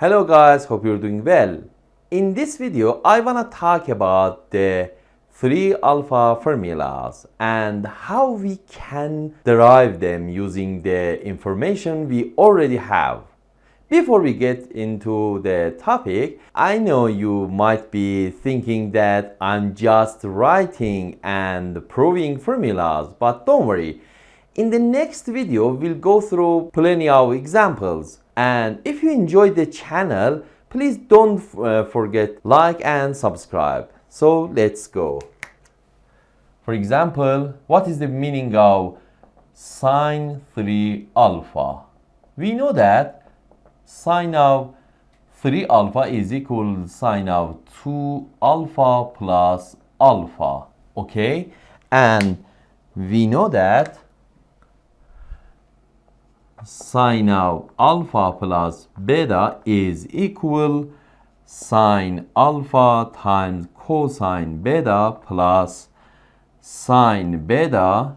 Hello guys, hope you're doing well. In this video, I want to talk about the 3 alpha formulas and how we can derive them using the information we already have. Before we get into the topic, I know you might be thinking that I'm just writing and proving formulas, but don't worry. In the next video, we'll go through plenty of examples. And if you enjoyed the channel, please don't forget like and subscribe. So let's go. For example, what is the meaning of sine 3 alpha? We know that sine of 3 alpha is equal to sine of 2 alpha plus alpha. Okay? And we know that sine of alpha plus beta is equal sine alpha times cosine beta plus sine beta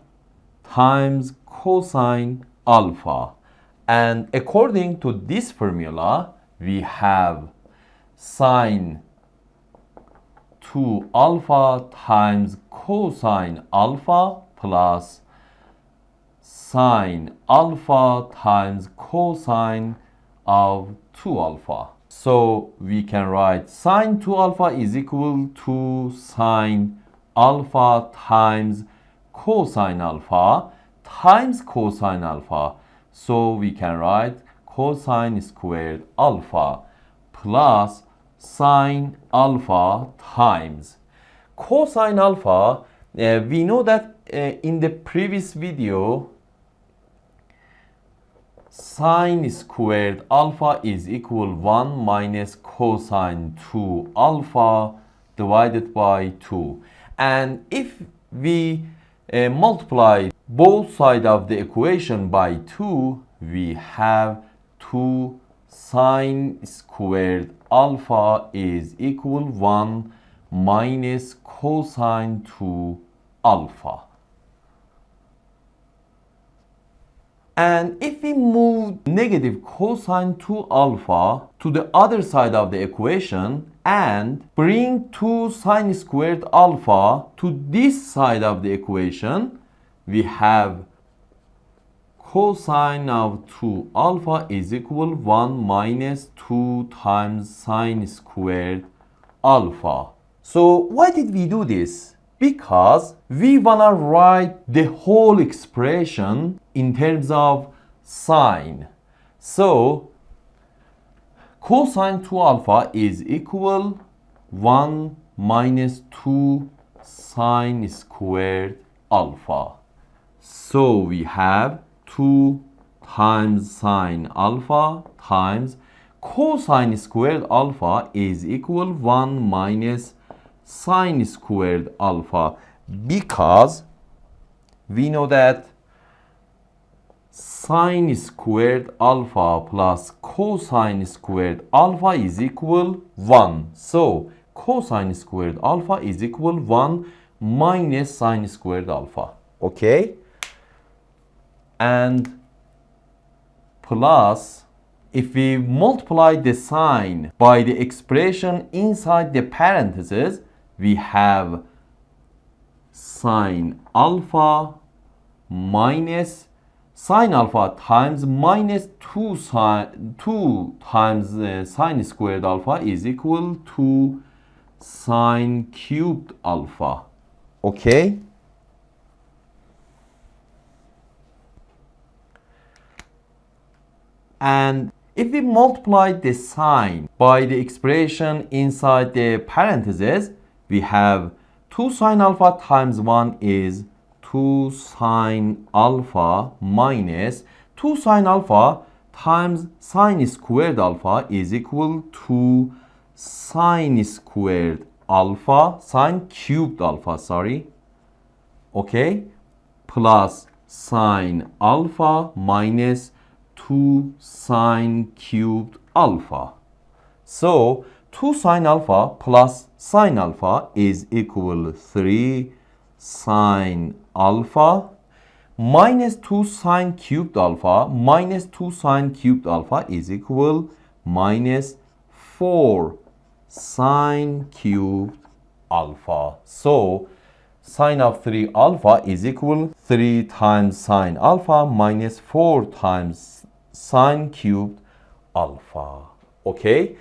times cosine alpha. And according to this formula, we have sine 2 alpha times cosine alpha plus sine alpha times cosine of 2 alpha. So we can write sine 2 alpha is equal to sine alpha times cosine alpha times cosine alpha. So we can write cosine squared alpha plus sine alpha times cosine alpha. We know that in the previous video, sine squared alpha is equal 1 minus cosine 2 alpha divided by 2. And if we multiply both sides of the equation by 2, we have 2 sine squared alpha is equal 1 minus cosine 2 alpha. And if we move negative cosine 2 alpha to the other side of the equation and bring 2 sine squared alpha to this side of the equation, we have cosine of 2 alpha is equal 1 minus 2 times sine squared alpha. So why did we do this? Because we wanna write the whole expression in terms of sine. So cosine 2 alpha is equal 1 minus 2 sine squared alpha. So we have 2 times sine alpha times cosine squared alpha is equal 1 minus sine squared alpha, because we know that sine squared alpha plus cosine squared alpha is equal 1. So cosine squared alpha is equal 1 minus sine squared alpha. Okay? And plus, if we multiply the sine by the expression inside the parentheses, we have sine alpha minus sine alpha times minus 2 times sine squared alpha is equal to sine cubed alpha. Okay? And if we multiply the sine by the expression inside the parentheses, we have 2 sine alpha times 1 is 2 sine alpha minus 2 sine alpha times sine squared alpha is equal to sine squared alpha, sine cubed alpha, sorry. Okay? Plus sine alpha minus 2 sine cubed alpha. So 2 sine alpha plus sine alpha is equal 3 sine alpha minus 2 sine cubed alpha minus 2 sine cubed alpha is equal minus 4 sine cubed alpha. So sine of 3 alpha is equal 3 times sine alpha minus 4 times sine cubed alpha. Okay?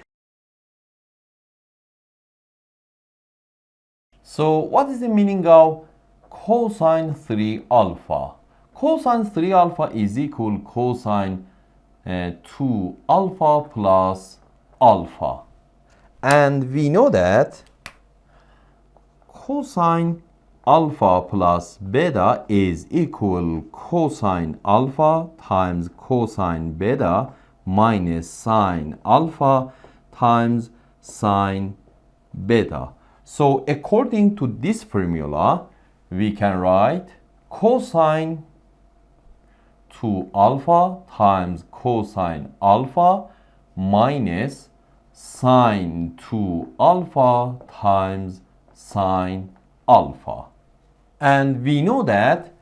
So what is the meaning of cosine 3 alpha? Cosine 3 alpha is equal cosine 2 alpha plus alpha. And we know that cosine alpha plus beta is equal cosine alpha times cosine beta minus sine alpha times sine beta. So according to this formula, we can write cosine 2 alpha times cosine alpha minus sine 2 alpha times sine alpha. And we know that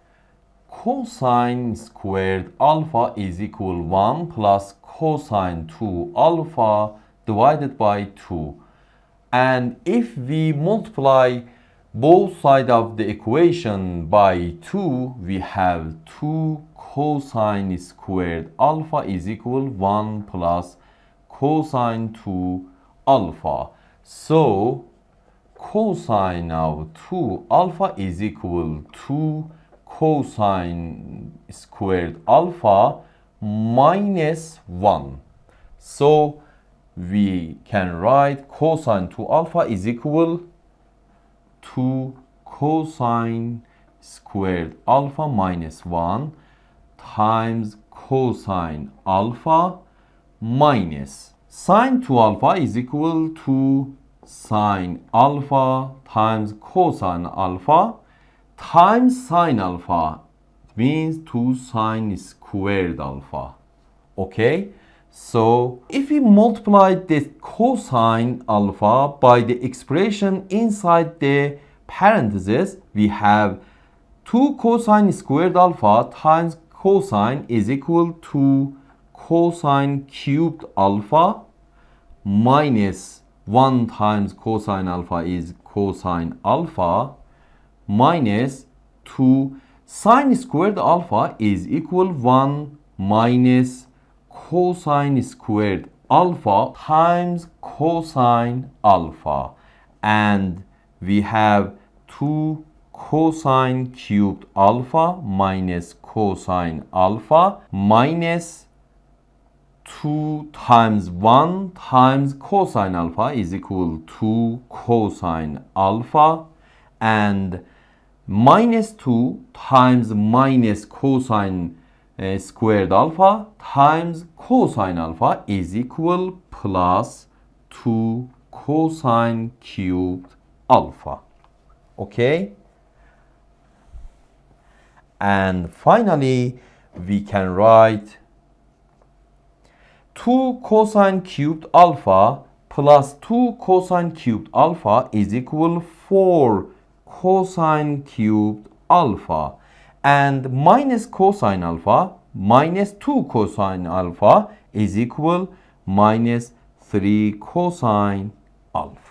cosine squared alpha is equal 1 plus cosine 2 alpha divided by 2. And if we multiply both sides of the equation by 2, we have 2 cosine squared alpha is equal 1 plus cosine 2 alpha. So cosine of 2 alpha is equal to cosine squared alpha minus 1. So we can write cosine 2 alpha is equal to cosine squared alpha minus 1 times cosine alpha minus sine 2 alpha is equal to sine alpha times cosine alpha times sine alpha. It means 2 sine squared alpha. Okay? So if we multiply the cosine alpha by the expression inside the parentheses, we have 2 cosine squared alpha times cosine is equal to cosine cubed alpha minus 1 times cosine alpha is cosine alpha minus 2 sine squared alpha is equal 1 minus cosine squared alpha times cosine alpha, and we have 2 cosine cubed alpha minus cosine alpha minus 2 times 1 times cosine alpha is equal to cosine alpha, and minus 2 times minus cosine squared alpha times cosine alpha is equal plus 2 cosine cubed alpha. Okay? And finally, we can write 2 cosine cubed alpha plus 2 cosine cubed alpha is equal 4 cosine cubed alpha, and minus cosine alpha minus 2 cosine alpha is equal minus 3 cosine alpha.